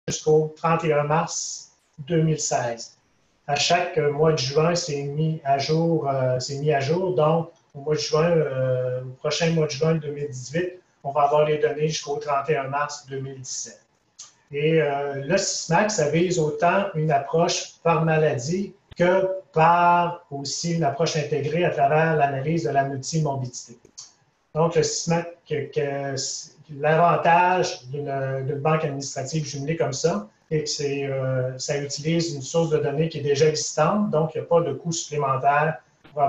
jusqu'au 31 mars 2016. À chaque mois de juin, c'est mis à jour. Donc, au mois de juin, au prochain mois de juin 2018, on va avoir les données jusqu'au 31 mars 2017. Et le SISMAC, ça vise autant une approche par maladie que par aussi une approche intégrée à travers l'analyse de la multimorbidité. Donc, le SISMAC, l'avantage d'une banque administrative jumelée comme ça, c'est que ça utilise une source de données qui est déjà existante, donc il n'y a pas de coût supplémentaire pour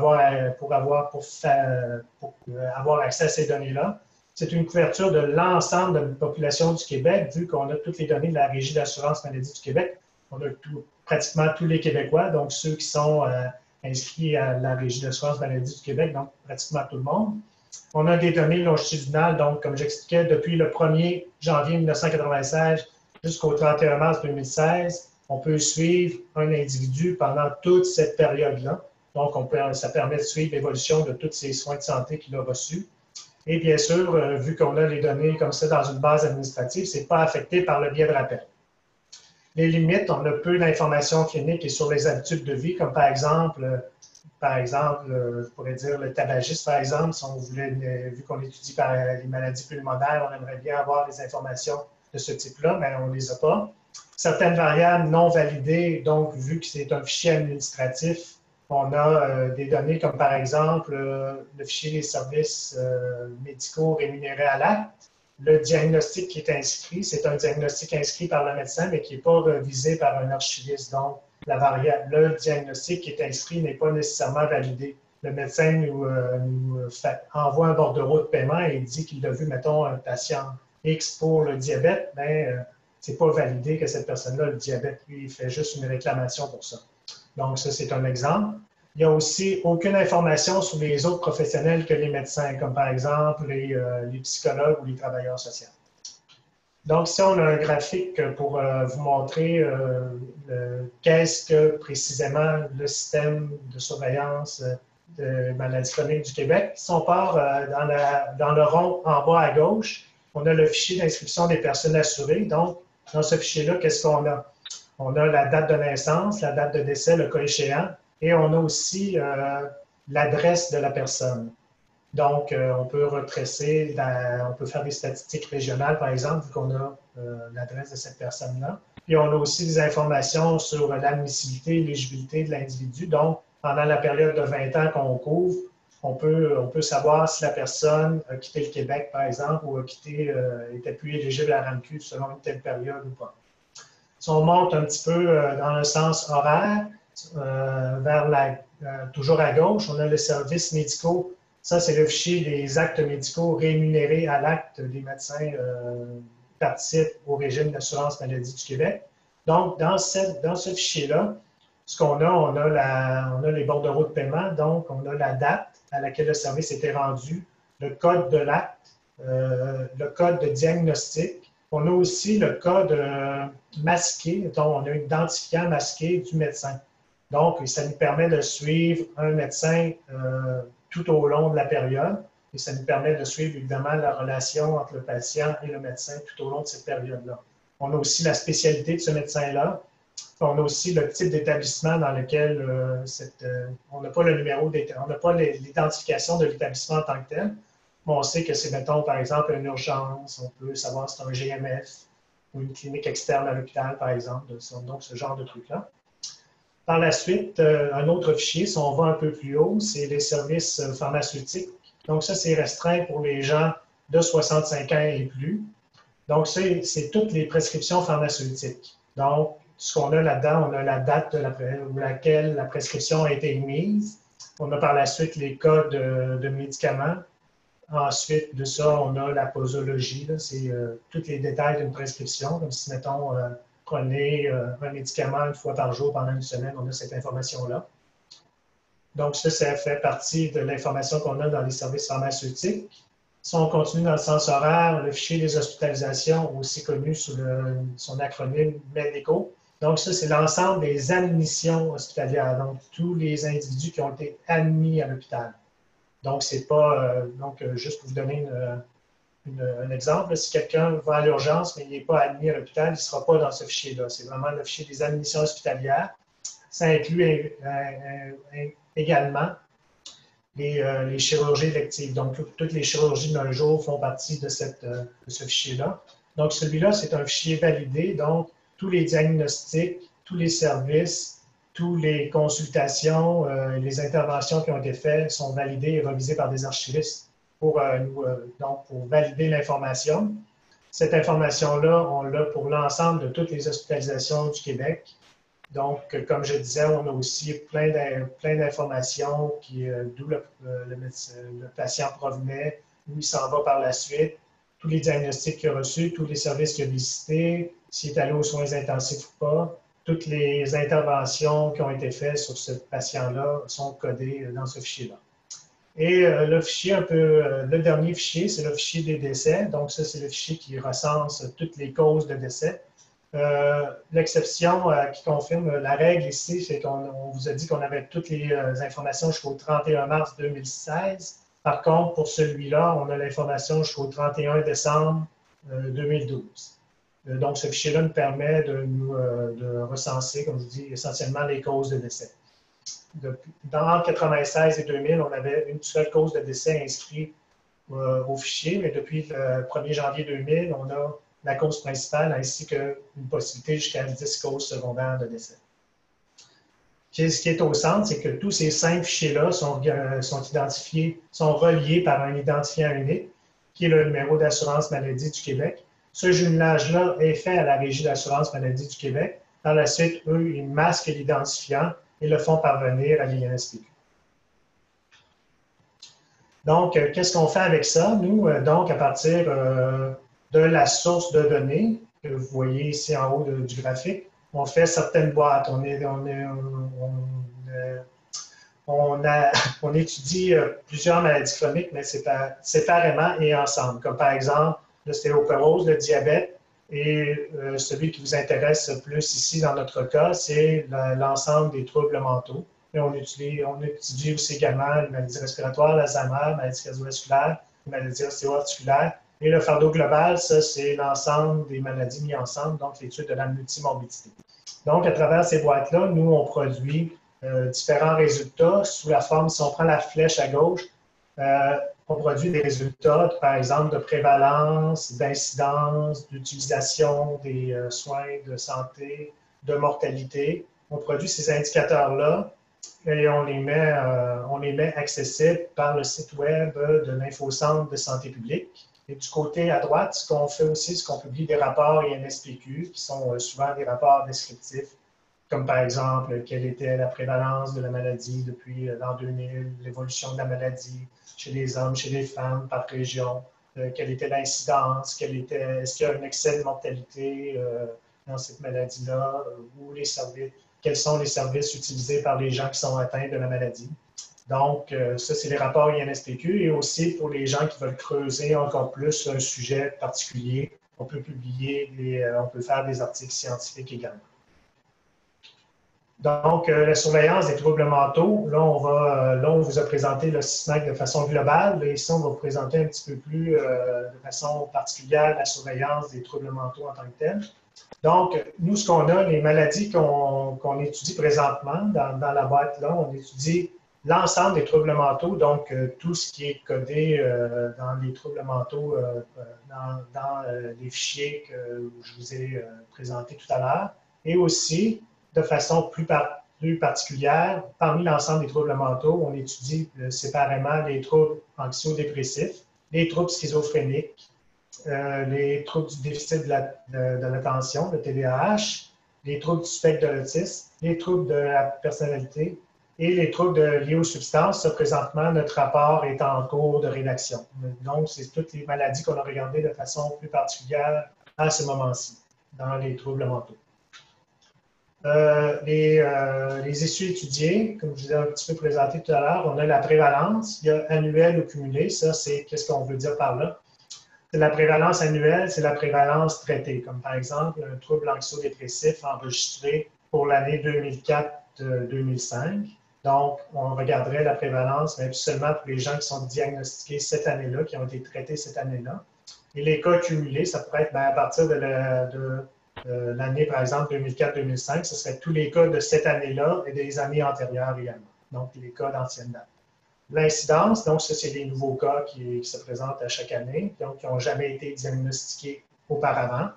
avoir accès à ces données-là. C'est une couverture de l'ensemble de la population du Québec, vu qu'on a toutes les données de la Régie d'assurance maladie du Québec. On a pratiquement tous les Québécois, donc ceux qui sont inscrits à la Régie d'assurance maladie du Québec, donc pratiquement tout le monde. On a des données longitudinales, donc comme j'expliquais, depuis le 1er janvier 1996 jusqu'au 31 mars 2016, on peut suivre un individu pendant toute cette période-là. Donc, ça permet de suivre l'évolution de tous ces soins de santé qu'il a reçus. Et bien sûr, vu qu'on a les données comme ça dans une base administrative, ce n'est pas affecté par le biais de rappel. Les limites, on a peu d'informations cliniques et sur les habitudes de vie, comme par exemple, je pourrais dire le tabagisme, par exemple, si on voulait, vu qu'on étudie par les maladies pulmonaires, on aimerait bien avoir des informations de ce type-là, mais on ne les a pas. Certaines variables non validées, donc vu que c'est un fichier administratif, on a des données comme par exemple le fichier des services médicaux rémunérés à l'acte. Le diagnostic qui est inscrit, c'est un diagnostic inscrit par le médecin, mais qui n'est pas révisé par un archiviste. Donc, le diagnostic qui est inscrit n'est pas nécessairement validé. Le médecin nous envoie un bordereau de paiement et il dit qu'il a vu, mettons, un patient X pour le diabète, mais ce n'est pas validé que cette personne-là a le diabète. Lui, il fait juste une réclamation pour ça. Donc, ça, c'est un exemple. Il n'y a aussi aucune information sur les autres professionnels que les médecins, comme par exemple les psychologues ou les travailleurs sociaux. Donc, ici, on a un graphique pour vous montrer qu'est-ce que précisément le système de surveillance de maladies chroniques du Québec. Si on part dans le rond en bas à gauche, on a le fichier d'inscription des personnes assurées. Donc, dans ce fichier-là, qu'est-ce qu'on a? On a la date de naissance, la date de décès, le cas échéant, et on a aussi l'adresse de la personne. Donc, on peut retracer, on peut faire des statistiques régionales, par exemple, vu qu'on a l'adresse de cette personne-là. Puis, on a aussi des informations sur l'admissibilité et l'éligibilité de l'individu. Donc, pendant la période de 20 ans qu'on couvre, on peut savoir si la personne a quitté le Québec, par exemple, ou était plus éligible à la RAMQ selon une telle période ou pas. Si on monte un petit peu dans le sens horaire, toujours à gauche, on a les services médicaux. Ça, c'est le fichier des actes médicaux rémunérés à l'acte des médecins qui participent au régime d'assurance maladie du Québec. Donc, dans ce fichier-là, ce qu'on a, on a les bordereaux de paiement, donc on a la date à laquelle le service était rendu, le code de l'acte, le code de diagnostic. On a aussi le code masqué, donc on a un identifiant masqué du médecin. Donc, ça nous permet de suivre un médecin tout au long de la période et ça nous permet de suivre évidemment la relation entre le patient et le médecin tout au long de cette période-là. On a aussi la spécialité de ce médecin-là. On a aussi le type d'établissement dans lequel on n'a pas le numéro, on n'a pas l'identification de l'établissement en tant que tel. Mais on sait que c'est, mettons, par exemple, une urgence. On peut savoir si c'est un GMF ou une clinique externe à l'hôpital, par exemple. Donc, ce genre de truc-là. Par la suite, un autre fichier, si on va un peu plus haut, c'est les services pharmaceutiques. Donc, ça, c'est restreint pour les gens de 65 ans et plus. Donc, c'est toutes les prescriptions pharmaceutiques. Donc, ce qu'on a là-dedans, on a la date de laquelle la prescription a été émise. On a par la suite les codes de médicaments. Ensuite de ça, on a la posologie. C'est tous les détails d'une prescription. Comme si, mettons, prenez un médicament une fois par jour pendant une semaine, on a cette information-là. Donc, ça fait partie de l'information qu'on a dans les services pharmaceutiques. Si on continue dans le sens horaire, le fichier des hospitalisations, aussi connu sous son acronyme MEDICO. Donc, ça, c'est l'ensemble des admissions hospitalières, donc tous les individus qui ont été admis à l'hôpital. Donc, c'est pas, juste pour vous donner un exemple, si quelqu'un va à l'urgence mais il n'est pas admis à l'hôpital, il ne sera pas dans ce fichier-là. C'est vraiment le fichier des admissions hospitalières. Ça inclut également les chirurgies électives. Donc, toutes les chirurgies d'un jour font partie de ce fichier-là. Donc, celui-là, c'est un fichier validé. Donc, tous les diagnostics, tous les services, toutes les consultations, les interventions qui ont été faites sont validées et revisées par des archivistes pour valider l'information. Cette information-là, on l'a pour l'ensemble de toutes les hospitalisations du Québec. Donc, comme je disais, on a aussi plein d'informations d'où le patient provenait, où il s'en va par la suite, tous les diagnostics qu'il a reçus, tous les services qu'il a visités, s'il est allé aux soins intensifs ou pas, toutes les interventions qui ont été faites sur ce patient-là sont codées dans ce fichier-là. Et le fichier le dernier fichier, c'est le fichier des décès. Donc, ça, c'est le fichier qui recense toutes les causes de décès. L'exception qui confirme la règle ici, c'est qu'on vous a dit qu'on avait toutes les informations jusqu'au 31 mars 2016. Par contre, pour celui-là, on a l'information jusqu'au 31 décembre 2012. Donc, ce fichier-là nous permet de recenser, comme je vous dis, essentiellement les causes de décès. Entre 1996 et 2000, on avait une seule cause de décès inscrite au fichier, mais depuis le 1er janvier 2000, on a la cause principale ainsi qu'une possibilité jusqu'à 10 causes secondaires de décès. Ce qui est au centre, c'est que tous ces 5 fichiers-là sont identifiés, sont reliés par un identifiant unique, qui est le numéro d'assurance maladie du Québec. Ce jumelage-là est fait à la Régie d'assurance maladie du Québec. Par la suite, eux, ils masquent l'identifiant et le font parvenir à l'INSPQ. Donc, qu'est-ce qu'on fait avec ça? Nous, donc, à partir de la source de données, que vous voyez ici en haut du graphique, on fait certaines boîtes. On étudie plusieurs maladies chroniques, mais séparément et ensemble, comme par exemple l'ostéoporose, le diabète, et celui qui vous intéresse plus ici dans notre cas, c'est l'ensemble des troubles mentaux. Et on étudie aussi également les maladies respiratoires, l'Alzheimer, les maladies cardiovasculaires, les maladies ostéo-articulaires. Et le fardeau global, ça, c'est l'ensemble des maladies mises ensemble, donc l'étude de la multimorbidité. Donc, à travers ces boîtes-là, nous, on produit différents résultats sous la forme, si on prend la flèche à gauche, on produit des résultats, par exemple, de prévalence, d'incidence, d'utilisation des soins de santé, de mortalité. On produit ces indicateurs-là et on les met accessibles par le site web de l'Infocentre de santé publique. Et du côté à droite, ce qu'on fait aussi, c'est qu'on publie des rapports INSPQ, qui sont souvent des rapports descriptifs, comme par exemple, quelle était la prévalence de la maladie depuis l'an 2000, l'évolution de la maladie chez les hommes, chez les femmes, par région, quelle était l'incidence, est-ce qu'il y a un excès de mortalité dans cette maladie-là, ou quels sont les services utilisés par les gens qui sont atteints de la maladie. Donc, ça, c'est les rapports INSPQ et aussi pour les gens qui veulent creuser encore plus un sujet particulier, on peut on peut faire des articles scientifiques également. Donc, la surveillance des troubles mentaux, là, on vous a présenté le SISMAC de façon globale. Et ici, on va vous présenter un petit peu plus de façon particulière la surveillance des troubles mentaux en tant que tels. Donc, nous, ce qu'on a, les maladies qu'on étudie présentement dans la boîte, là, on étudie l'ensemble des troubles mentaux, donc tout ce qui est codé dans les troubles mentaux, dans les fichiers que je vous ai présentés tout à l'heure, et aussi, de façon plus particulière, parmi l'ensemble des troubles mentaux, on étudie séparément les troubles anxio-dépressifs, les troubles schizophréniques, les troubles du déficit de l'attention, le TDAH, les troubles du spectre de l'autisme, les troubles de la personnalité et les troubles liés aux substances. Ça, présentement, notre rapport est en cours de rédaction. Donc, c'est toutes les maladies qu'on a regardées de façon plus particulière à ce moment-ci, dans les troubles mentaux. Les issues étudiées, comme je vous ai un petit peu présenté tout à l'heure, on a la prévalence, il y a annuel ou cumulé, ça c'est qu'est-ce qu'on veut dire par là. La prévalence annuelle, c'est la prévalence traitée, comme par exemple un trouble anxio-dépressif enregistré pour l'année 2004-2005. Donc, on regarderait la prévalence, mais seulement pour les gens qui sont diagnostiqués cette année-là, qui ont été traités cette année-là. Et les cas cumulés, ça pourrait être à partir de l'année, par exemple, 2004-2005, ce serait tous les cas de cette année-là et des années antérieures également. Donc, les cas d'ancienne date. L'incidence, donc, ça, c'est les nouveaux cas qui se présentent à chaque année, donc qui n'ont jamais été diagnostiqués auparavant.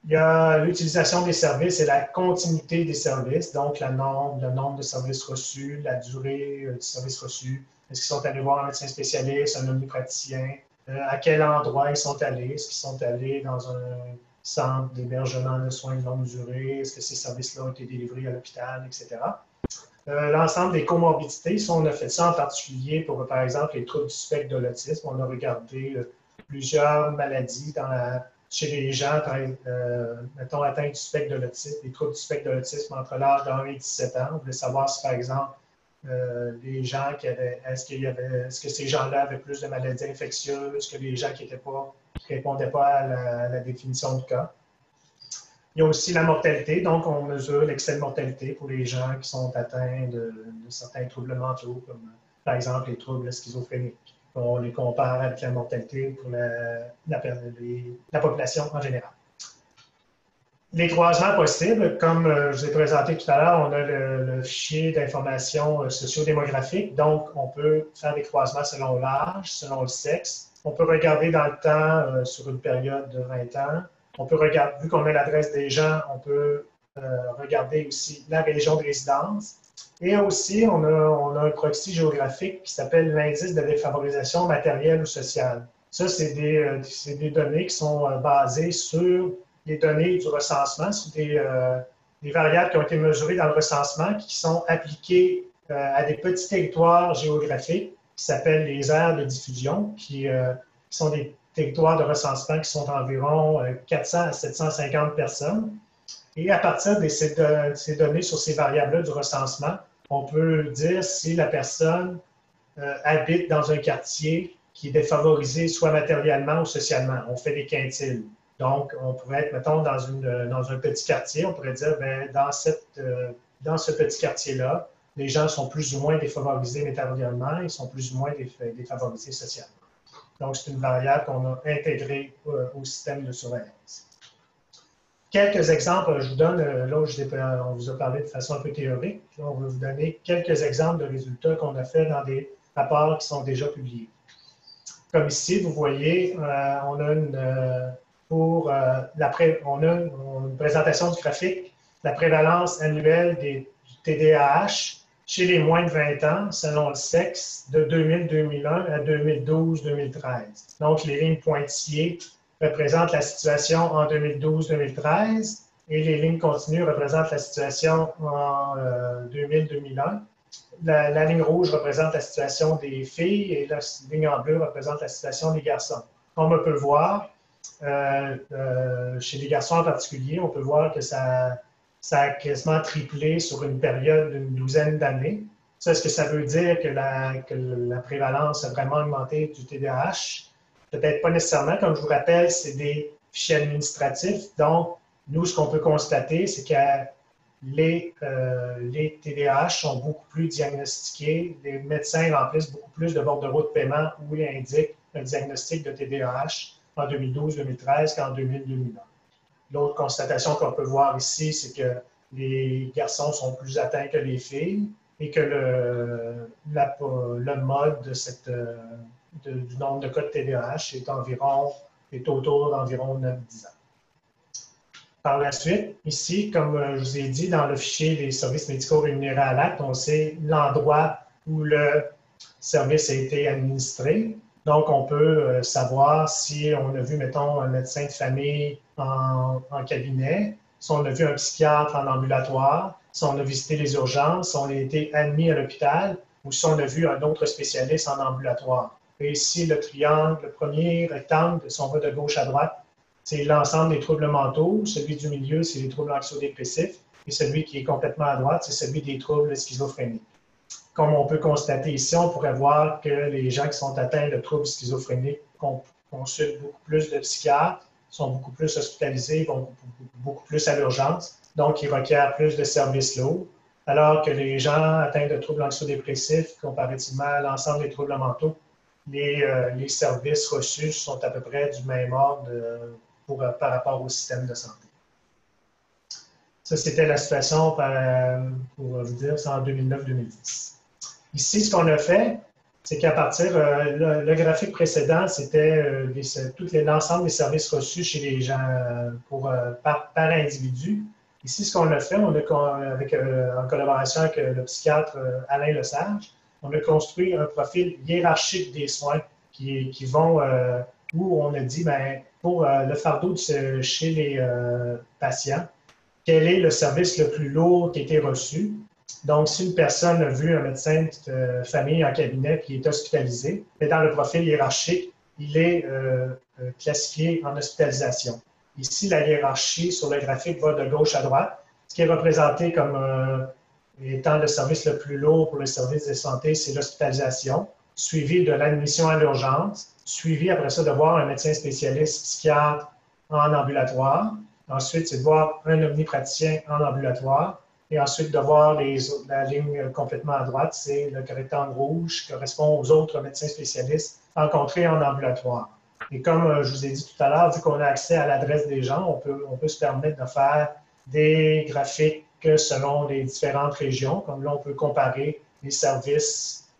Il y a l'utilisation des services et la continuité des services, donc le nombre de services reçus, la durée du service reçu. Est-ce qu'ils sont allés voir un médecin spécialiste, un omnipraticien? À quel endroit ils sont allés? Est-ce qu'ils sont allés dans un centre d'hébergement de soins de longue durée? Est-ce que ces services-là ont été délivrés à l'hôpital, etc.? L'ensemble des comorbidités, si on a fait ça en particulier pour, par exemple, les troubles du spectre de l'autisme, on a regardé plusieurs maladies chez les gens, mettons, atteints du spectre de l'autisme, des troubles du spectre de l'autisme entre l'âge de 1 et 17 ans. On voulait savoir si, par exemple, les gens est-ce que ces gens-là avaient plus de maladies infectieuses que les gens qui ne répondaient pas à la définition du cas. Il y a aussi la mortalité, donc on mesure l'excès de mortalité pour les gens qui sont atteints de certains troubles mentaux, comme par exemple les troubles schizophréniques. On les compare avec la mortalité pour la population en général. Les croisements possibles, comme je vous ai présenté tout à l'heure, on a le fichier d'information sociodémographique, donc on peut faire des croisements selon l'âge, selon le sexe. On peut regarder dans le temps sur une période de 20 ans. On peut regarder, vu qu'on a l'adresse des gens, on peut regarder aussi la région de résidence. Et aussi, on a un proxy géographique qui s'appelle l'indice de défavorisation matérielle ou sociale. Ça, c'est des données qui sont basées sur les données du recensement, sur des variables qui ont été mesurées dans le recensement, qui sont appliquées à des petits territoires géographiques qui s'appellent les aires de diffusion, qui sont des territoires de recensement qui sont environ 400 à 750 personnes. Et à partir de ces données sur ces variables-là du recensement, on peut dire si la personne habite dans un quartier qui est défavorisé, soit matériellement ou socialement. On fait des quintiles. Donc, on pourrait être, mettons, dans un petit quartier, on pourrait dire, bien, dans ce petit quartier-là, les gens sont plus ou moins défavorisés matériellement, ils sont plus ou moins défavorisés socialement. Donc, c'est une variable qu'on a intégrée au système de surveillance. Quelques exemples, je vous donne, là, on vous a parlé de façon un peu théorique. Là, on va vous donner quelques exemples de résultats qu'on a fait dans des rapports qui sont déjà publiés. Comme ici, vous voyez, on a une présentation du graphique, la prévalence annuelle du TDAH chez les moins de 20 ans, selon le sexe, de 2000-2001 à 2012-2013. Donc, les lignes pointillées représentent la situation en 2012-2013 et les lignes continues représentent la situation en 2000-2001. La ligne rouge représente la situation des filles et la ligne en bleu représente la situation des garçons. Comme on peut le voir, chez les garçons en particulier, on peut voir que ça a quasiment triplé sur une période d'une douzaine d'années. Ça, est-ce que ça veut dire que la prévalence a vraiment augmenté du TDAH? Peut-être pas nécessairement. Comme je vous rappelle, c'est des fichiers administratifs. Donc, nous, ce qu'on peut constater, c'est que les TDAH sont beaucoup plus diagnostiqués. Les médecins remplissent beaucoup plus de bordereaux de paiement où ils indiquent un diagnostic de TDAH en 2012-2013 qu'en 2000-2001. L'autre constatation qu'on peut voir ici, c'est que les garçons sont plus atteints que les filles et que le mode du nombre de cas de TDAH est autour d'environ 9-10 ans. Par la suite, ici, comme je vous ai dit, dans le fichier des services médicaux rémunérés à l'acte, on sait l'endroit où le service a été administré. Donc, on peut savoir si on a vu, mettons, un médecin de famille en cabinet, si on a vu un psychiatre en ambulatoire, si on a visité les urgences, si on a été admis à l'hôpital ou si on a vu un autre spécialiste en ambulatoire. Et ici, le triangle, le premier rectangle, si on va de gauche à droite, c'est l'ensemble des troubles mentaux. Celui du milieu, c'est les troubles anxio-dépressifs. Et celui qui est complètement à droite, c'est celui des troubles schizophréniques. Comme on peut constater ici, on pourrait voir que les gens qui sont atteints de troubles schizophréniques consultent beaucoup plus de psychiatres, sont beaucoup plus hospitalisés, vont beaucoup plus à l'urgence, donc ils requièrent plus de services lourds, alors que les gens atteints de troubles anxio-dépressifs, comparativement à l'ensemble des troubles mentaux, les services reçus sont à peu près du même ordre par rapport au système de santé. Ça, c'était la situation, pour vous dire, c'est en 2009-2010. Ici, ce qu'on a fait, c'est qu'à partir, le graphique précédent, c'était l'ensemble des services reçus chez les gens par individu. Ici, ce qu'on a fait, en collaboration avec le psychiatre Alain Lesage, on a construit un profil hiérarchique des soins qui vont, où on a dit, ben, pour le fardeau chez les patients, quel est le service le plus lourd qui a été reçu. Donc, si une personne a vu un médecin de famille en cabinet qui est hospitalisé, mais dans le profil hiérarchique, il est classifié en hospitalisation. Ici, la hiérarchie sur le graphique va de gauche à droite. Ce qui est représenté comme étant le service le plus lourd pour le service de santé, c'est l'hospitalisation, suivi de l'admission à l'urgence, suivi après ça de voir un médecin spécialiste psychiatre en ambulatoire. Ensuite, c'est de voir un omnipraticien en ambulatoire. Et ensuite, de voir la ligne complètement à droite, c'est le rectangle rouge qui correspond aux autres médecins spécialistes rencontrés en ambulatoire. Et comme je vous ai dit tout à l'heure, vu qu'on a accès à l'adresse des gens, on peut se permettre de faire des graphiques selon les différentes régions. Comme là, on peut comparer les services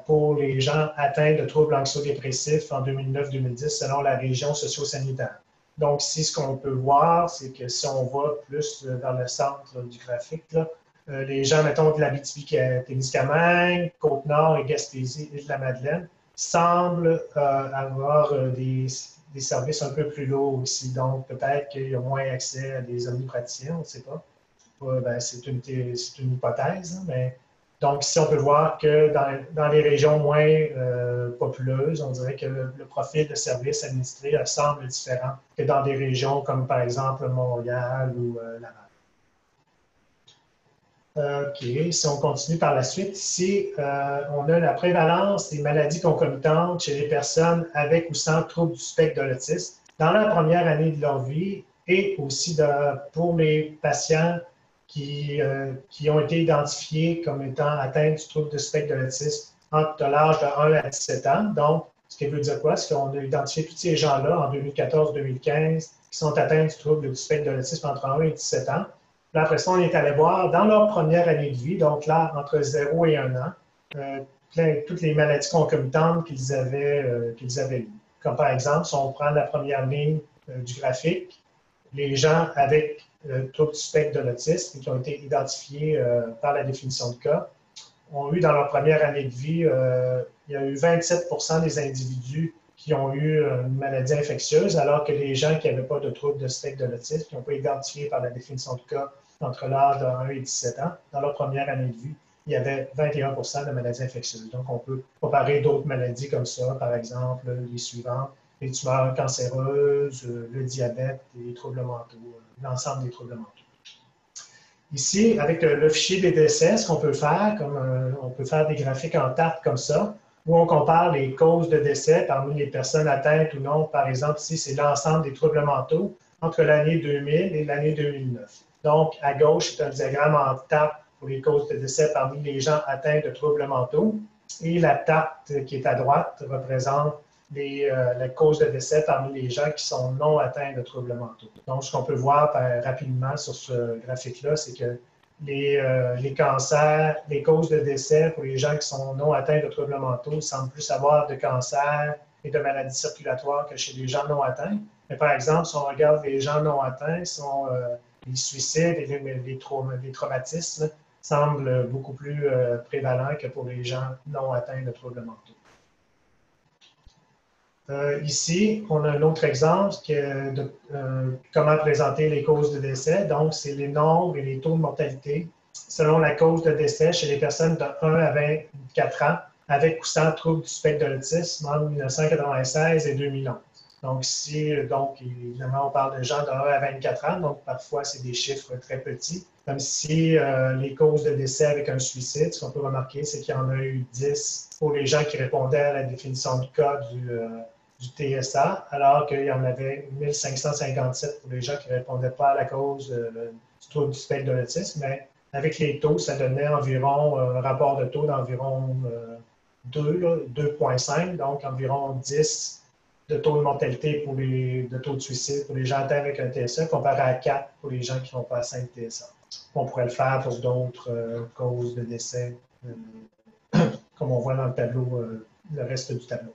pour les gens atteints de troubles anxio-dépressifs en 2009-2010 selon la région socio-sanitaire. Donc, ici, ce qu'on peut voir, c'est que si on va plus dans le centre du graphique, là, les gens, mettons, de l'Abitibi-Témiscamingue, Côte-Nord et Gaspésie et de la Madeleine semblent avoir des services un peu plus lourds aussi. Donc, peut-être qu'il y a moins accès à des omnipraticiens, on ne sait pas. Ben, c'est une hypothèse, hein, mais donc, ici, on peut voir que dans les régions moins populeuses, on dirait que le profil de services administrés semble différent que dans des régions comme, par exemple, Montréal ou Laval. OK, si on continue par la suite, ici, on a la prévalence des maladies concomitantes chez les personnes avec ou sans trouble du spectre de l'autisme dans la première année de leur vie et aussi pour les patients qui ont été identifiés comme étant atteints du trouble du spectre de l'autisme entre l'âge de 1 à 17 ans. Donc, ce qui veut dire quoi? C'est qu'on a identifié tous ces gens-là en 2014-2015 qui sont atteints du trouble du spectre de l'autisme entre 1 et 17 ans. Puis après ça, on est allé voir dans leur première année de vie, donc là, entre 0 et 1 an, toutes les maladies concomitantes qu'ils avaient eues. Comme par exemple, si on prend la première ligne du graphique, les gens avec trouble du spectre de l'autisme qui ont été identifiés par la définition de cas ont eu dans leur première année de vie, il y a eu 27 des individus qui ont eu une maladie infectieuse, alors que les gens qui n'avaient pas de trouble de spectre de l'autisme, qui n'ont pas été identifiés par la définition de cas entre l'âge de 1 et 17 ans, dans leur première année de vie, il y avait 21 de maladies infectieuses. Donc, on peut comparer d'autres maladies comme ça, par exemple, les suivantes, les tumeurs cancéreuses, le diabète, les troubles mentaux, l'ensemble des troubles mentaux. Ici, avec le fichier des décès, ce qu'on peut faire, on peut faire des graphiques en tarte comme ça, où on compare les causes de décès parmi les personnes atteintes ou non. Par exemple, ici, c'est l'ensemble des troubles mentaux entre l'année 2000 et l'année 2009. Donc, à gauche, c'est un diagramme en tarte pour les causes de décès parmi les gens atteints de troubles mentaux. Et la tarte qui est à droite représente les causes de décès parmi les gens qui sont non atteints de troubles mentaux. Donc, ce qu'on peut voir rapidement sur ce graphique-là, c'est que les cancers, les causes de décès pour les gens qui sont non atteints de troubles mentaux semblent plus avoir de cancer et de maladies circulatoires que chez les gens non atteints. Mais par exemple, si on regarde les gens non atteints, les suicides et les traumatismes semblent beaucoup plus prévalents que pour les gens non atteints de troubles mentaux. Ici, on a un autre exemple de comment présenter les causes de décès. Donc, c'est les nombres et les taux de mortalité selon la cause de décès chez les personnes de 1 à 24 ans avec ou sans trouble du spectre de l'autisme entre 1996 et 2011. Donc, ici, évidemment, on parle de gens de 1 à 24 ans, donc parfois, c'est des chiffres très petits. Comme si les causes de décès avec un suicide, ce qu'on peut remarquer, c'est qu'il y en a eu 10 pour les gens qui répondaient à la définition de cas du TSA, alors qu'il y en avait 1557 pour les gens qui ne répondaient pas à la cause du trouble du spectre de l'autisme, mais avec les taux, ça donnait environ un rapport de taux d'environ 2,5, donc environ 10 de taux de mortalité de taux de suicide pour les gens atteints avec un TSA, comparé à 4 pour les gens qui n'ont pas atteint de TSA. On pourrait le faire pour d'autres causes de décès, comme on voit dans le tableau, le reste du tableau.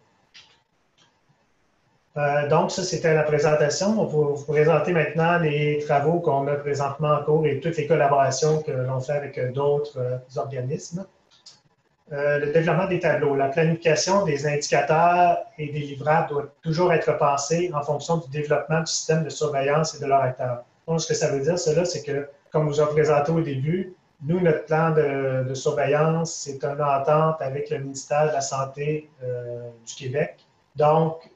Donc, ça, c'était la présentation. On va vous présenter maintenant les travaux qu'on a présentement en cours et toutes les collaborations que l'on fait avec d'autres organismes. Le développement des tableaux. La planification des indicateurs et des livrables doit toujours être pensée en fonction du développement du système de surveillance et de leur acteur. Donc, ce que ça veut dire, cela, c'est que, comme vous avez présenté au début, nous, notre plan de surveillance, c'est une entente avec le ministère de la Santé du Québec. Donc,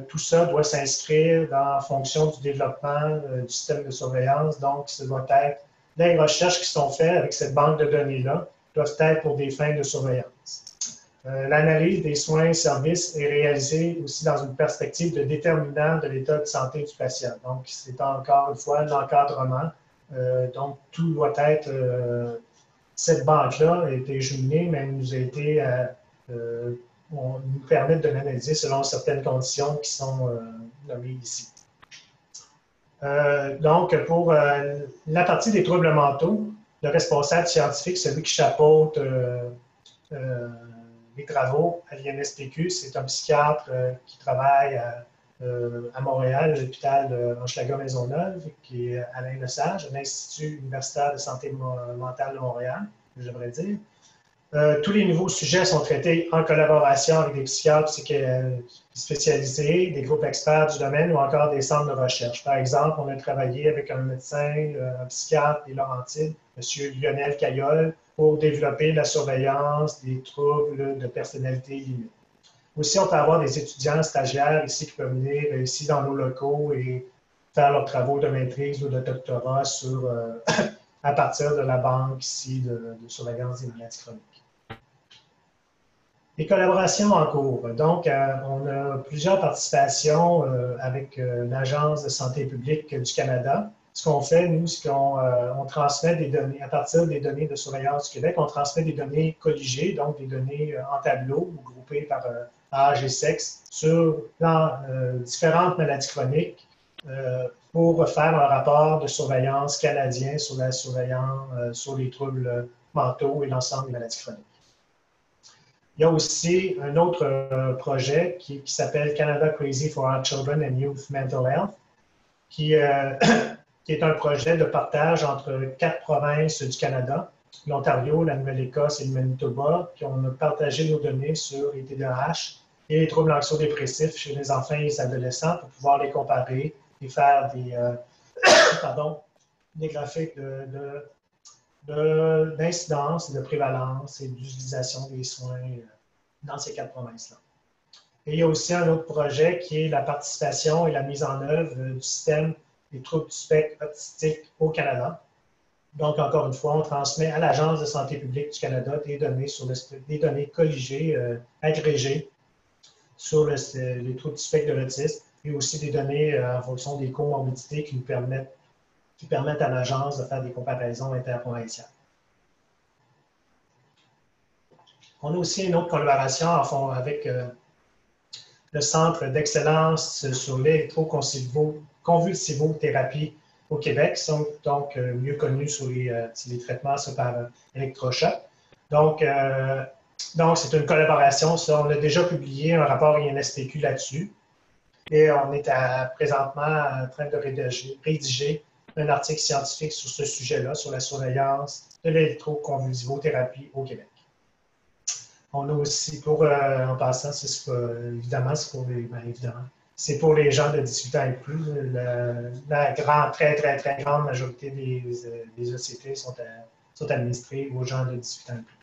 tout ça doit s'inscrire en fonction du développement du système de surveillance. Donc, ce doit être les recherches qui sont faites avec cette banque de données-là doivent être pour des fins de surveillance. L'analyse des soins et services est réalisée aussi dans une perspective de déterminant de l'état de santé du patient. Donc, c'est encore une fois l'encadrement. Donc, tout doit être, cette banque-là a été jumelée, mais elle nous a été, on nous permet de l'analyser selon certaines conditions qui sont nommées ici. Donc, pour la partie des troubles mentaux, le responsable scientifique, celui qui chapeaute les travaux à l'INSPQ, c'est un psychiatre qui travaille à Montréal, à l'hôpital Hochelaga-Maisonneuve, qui est Alain Lesage, à l'Institut universitaire de santé mentale de Montréal, j'aimerais dire. Tous les nouveaux sujets sont traités en collaboration avec des psychiatres spécialisés, des groupes experts du domaine ou encore des centres de recherche. Par exemple, on a travaillé avec un médecin, un psychiatre des Laurentides, M. Lionel Caillol, pour développer la surveillance des troubles de personnalité limite. Aussi, on peut avoir des étudiants stagiaires ici qui peuvent venir ici dans nos locaux et faire leurs travaux de maîtrise ou de doctorat à partir de la banque ici de surveillance des maladies chroniques. Les collaborations en cours. Donc, on a plusieurs participations avec l'Agence de santé publique du Canada. Ce qu'on fait, nous, c'est qu'on transmet des données, à partir des données de surveillance du Québec, on transmet des données colligées, donc des données en tableau ou groupées par âge et sexe sur différentes maladies chroniques pour faire un rapport de surveillance canadien sur la surveillance sur les troubles mentaux et l'ensemble des maladies chroniques. Il y a aussi un autre projet qui s'appelle Canada Crazy for Our Children and Youth Mental Health, qui est un projet de partage entre 4 provinces du Canada, l'Ontario, la Nouvelle-Écosse et le Manitoba, puis on a partagé nos données sur les TDAH et les troubles anxio-dépressifs chez les enfants et les adolescents pour pouvoir les comparer et faire des graphiques d'incidence, de prévalence et d'utilisation des soins dans ces 4 provinces-là. Et il y a aussi un autre projet qui est la participation et la mise en œuvre du système des troubles du spectre autistique au Canada. Donc, encore une fois, on transmet à l'Agence de santé publique du Canada des données colligées, agrégées sur les troubles du spectre de l'autisme et aussi des données en fonction des comorbidités qui permettent à l'agence de faire des comparaisons interprovinciales. On a aussi une autre collaboration avec le Centre d'excellence sur l'électroconvulsivothérapie au Québec, qui sont donc mieux connus sur les traitements par électrochoc. Donc, c'est une collaboration. Ça, on a déjà publié un rapport INSPQ là-dessus. Et on est présentement en train de rédiger un article scientifique sur ce sujet-là, sur la surveillance de l'électroconvulsivothérapie au Québec. On a aussi, en passant, évidemment, c'est pour les gens de 18 ans et plus. La très grande majorité des OCT sont administrées aux gens de 18 ans et plus.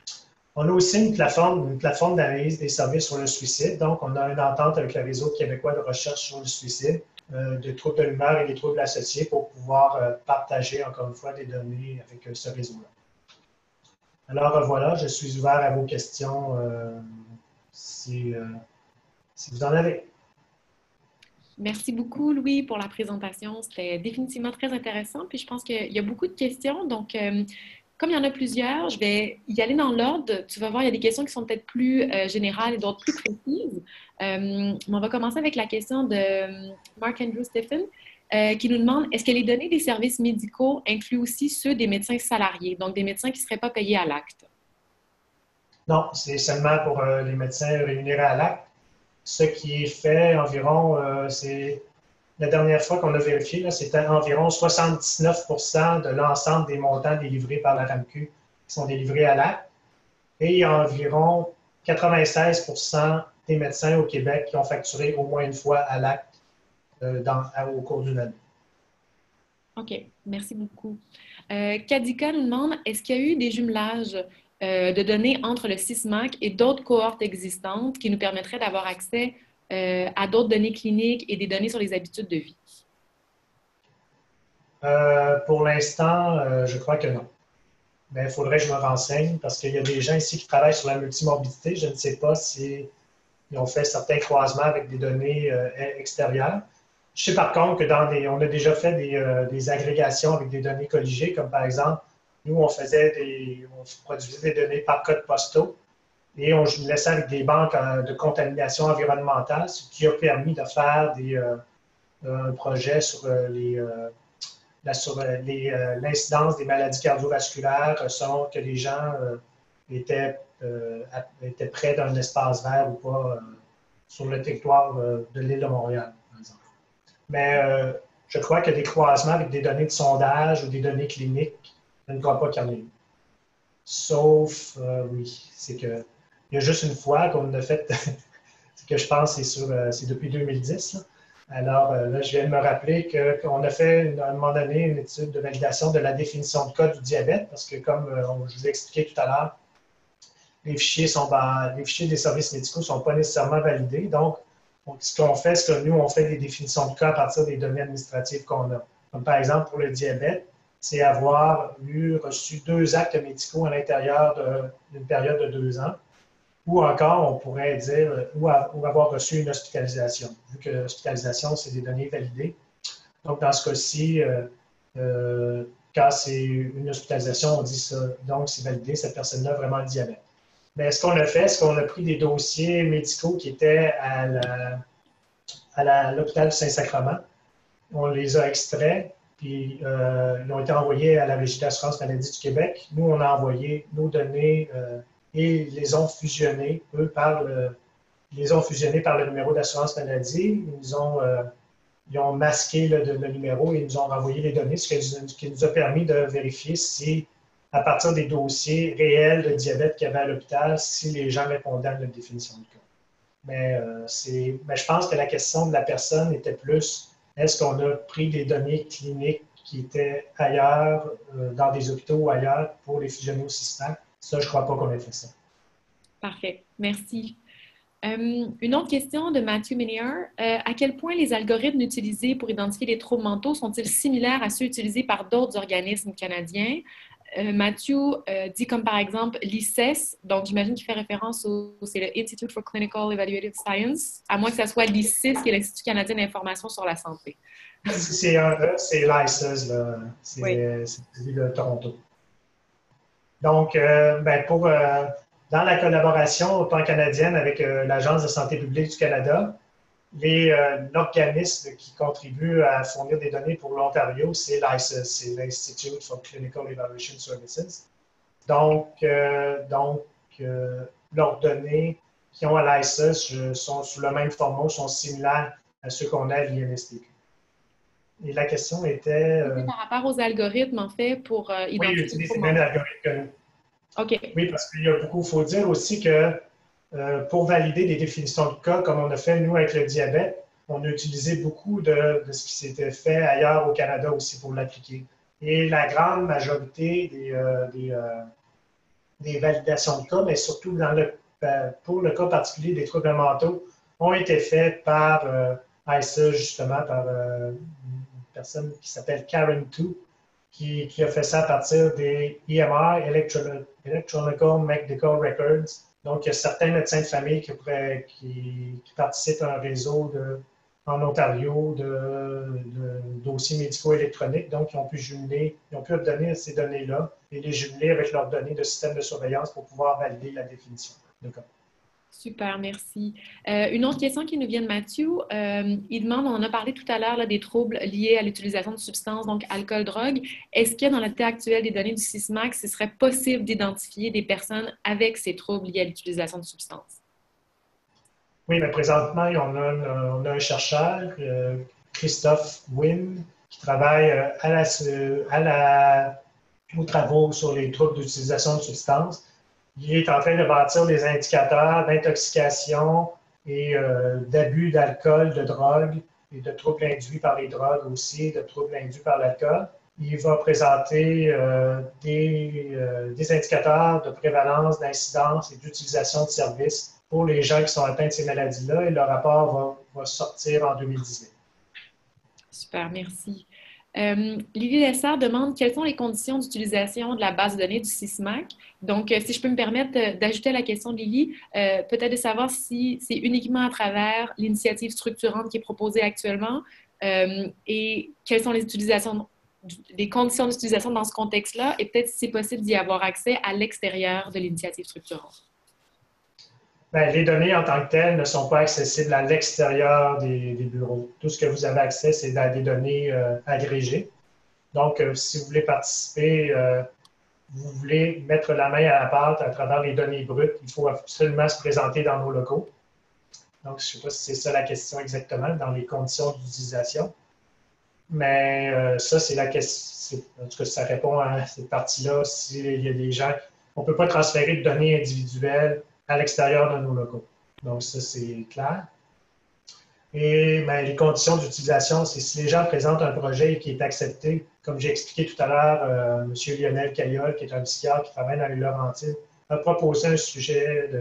On a aussi une plateforme d'analyse des services sur le suicide. Donc, on a une entente avec le Réseau québécois de recherche sur le suicide, de troubles de l'humeur et des troubles associés pour pouvoir partager, encore une fois, des données avec ce réseau-là. Alors, voilà, je suis ouvert à vos questions si vous en avez. Merci beaucoup, Louis, pour la présentation. C'était définitivement très intéressant. Puis je pense qu'il y a beaucoup de questions. Donc, Comme il y en a plusieurs, je vais y aller dans l'ordre. Tu vas voir, il y a des questions qui sont peut-être plus générales et d'autres plus précises. On va commencer avec la question de Mark Andrew Stephen qui nous demande est-ce que les données des services médicaux incluent aussi ceux des médecins salariés, donc des médecins qui ne seraient pas payés à l'acte? Non, c'est seulement pour les médecins rémunérés à l'acte. Ce qui est fait environ, c'est la dernière fois qu'on a vérifié, c'était environ 79 de l'ensemble des montants délivrés par la RAMQ qui sont délivrés à l'acte. Et il y a environ 96 des médecins au Québec qui ont facturé au moins une fois à l'acte au cours d'une année. OK, merci beaucoup. Kadika nous demande, est-ce qu'il y a eu des jumelages de données entre le SISMAC et d'autres cohortes existantes qui nous permettraient d'avoir accès à d'autres données cliniques et des données sur les habitudes de vie? Pour l'instant, je crois que non. Mais il faudrait que je me renseigne parce qu'il y a des gens ici qui travaillent sur la multimorbidité. Je ne sais pas s'ils ont fait certains croisements avec des données extérieures. Je sais par contre que on a déjà fait des agrégations avec des données colligées, comme par exemple, nous, on produisait des données par code postaux et on laissait avec des banques de contamination environnementale, ce qui a permis de faire un projet sur l'incidence des maladies cardiovasculaires selon que les gens étaient près d'un espace vert ou pas sur le territoire de l'île de Montréal, par exemple. Mais je crois que des croisements avec des données de sondage ou des données cliniques, je ne crois pas qu'il y en ait eu. Sauf, oui, c'est que il y a juste une fois qu'on a fait, ce que je pense, c'est depuis 2010. Là. Alors là, je viens de me rappeler qu'on a fait, à un moment donné, une étude de validation de la définition de code du diabète, parce que comme je vous ai expliqué tout à l'heure, les fichiers des services médicaux ne sont pas nécessairement validés. Donc, ce qu'on fait, c'est que nous, on fait des définitions de cas à partir des données administratives qu'on a. Comme par exemple, pour le diabète, c'est avoir reçu 2 actes médicaux à l'intérieur d'une période de 2 ans. Ou encore, on pourrait dire, ou avoir reçu une hospitalisation, vu que l'hospitalisation, c'est des données validées. Donc, dans ce cas-ci, quand c'est une hospitalisation, on dit ça, donc c'est validé, cette personne-là a vraiment le diabète. Mais ce qu'on a fait, c'est qu'on a pris des dossiers médicaux qui étaient à l'hôpital du Saint-Sacrement. On les a extraits, puis ils ont été envoyés à la Régie d'assurance maladie du Québec. Nous, on a envoyé nos données et les ont fusionnés, les ont fusionnés par le numéro d'assurance maladie. Ils ont masqué le numéro et ils nous ont renvoyé les données, ce qui nous a permis de vérifier si, à partir des dossiers réels de diabète qu'il y avait à l'hôpital, si les gens répondaient à notre définition de cas. Mais je pense que la question de la personne était plus, est-ce qu'on a pris des données cliniques qui étaient ailleurs, dans des hôpitaux ou ailleurs, pour les fusionner au système? Ça, je ne crois pas qu'on ait fait ça. Parfait. Merci. Une autre question de Matthew Minier. À quel point les algorithmes utilisés pour identifier les troubles mentaux sont-ils similaires à ceux utilisés par d'autres organismes canadiens? Matthew dit comme par exemple l'ICES, donc j'imagine qu'il fait référence c'est le Institute for Clinical Evaluative Science, à moins que ce soit l'ICIS, qui est l'Institut canadien d'information sur la santé. C'est l'ICES, c'est celui de Toronto. Donc, dans la collaboration pan-canadienne avec l'Agence de santé publique du Canada, l'organisme qui contribue à fournir des données pour l'Ontario, c'est l'ICES, c'est l'Institute for Clinical Evaluation Services. Donc leurs données qui ont à l'ICES sont sous le même format, sont similaires à ceux qu'on a à l'INSPQ. Et la question était... Par rapport aux algorithmes, en fait, pour identifier... Oui, ils utilisent les mêmes algorithmes que nous. OK. Oui, parce qu'il y a beaucoup... Il faut dire aussi que pour valider des définitions de cas, comme on a fait, nous, avec le diabète, on a utilisé beaucoup de ce qui s'était fait ailleurs au Canada aussi pour l'appliquer. Et la grande majorité des validations de cas, mais surtout pour le cas particulier des troubles mentaux, ont été faites par ICES, justement, par une personne qui s'appelle Karen Tu, qui a fait ça à partir des EMR, Electronic Medical Records. Donc, il y a certains médecins de famille qui participent à un réseau en Ontario de dossiers médicaux électroniques. Donc, ils ont pu obtenir ces données-là et les jumeler avec leurs données de système de surveillance pour pouvoir valider la définition de cas. Super, merci. Une autre question qui nous vient de Mathieu. Il demande, on en a parlé tout à l'heure des troubles liés à l'utilisation de substances, donc alcool, drogue. Est-ce que dans l'état actuel des données du SISMAC, ce serait possible d'identifier des personnes avec ces troubles liés à l'utilisation de substances? Oui, mais présentement, on a un chercheur, Christophe Wynne, qui travaille aux travaux sur les troubles d'utilisation de substances. Il est en train de bâtir des indicateurs d'intoxication et d'abus d'alcool, de drogue et de troubles induits par les drogues aussi, de troubles induits par l'alcool. Il va présenter des indicateurs de prévalence, d'incidence et d'utilisation de services pour les gens qui sont atteints de ces maladies-là et le rapport va sortir en 2018. Super, merci. Lily Lessard demande quelles sont les conditions d'utilisation de la base de données du SISMAC. Donc, si je peux me permettre d'ajouter à la question de Lily, peut-être de savoir si c'est uniquement à travers l'initiative structurante qui est proposée actuellement et quelles sont les conditions d'utilisation dans ce contexte-là et peut-être si c'est possible d'y avoir accès à l'extérieur de l'initiative structurante. Bien, les données en tant que telles ne sont pas accessibles à l'extérieur des bureaux. Tout ce que vous avez accès, c'est dans des données agrégées. Donc, si vous voulez participer, vous voulez mettre la main à la pâte à travers les données brutes, il faut absolument se présenter dans nos locaux. Donc, je ne sais pas si c'est ça la question exactement, dans les conditions d'utilisation. Mais ça, c'est la question. En tout cas, ça répond à cette partie-là. S'il y a des gens, on ne peut pas transférer de données individuelles à l'extérieur de nos locaux. Donc, ça, c'est clair. Et bien, les conditions d'utilisation, c'est si les gens présentent un projet qui est accepté, comme j'ai expliqué tout à l'heure, M. Lionel Caillol, qui est un psychiatre qui travaille dans les Laurentides, a proposé un sujet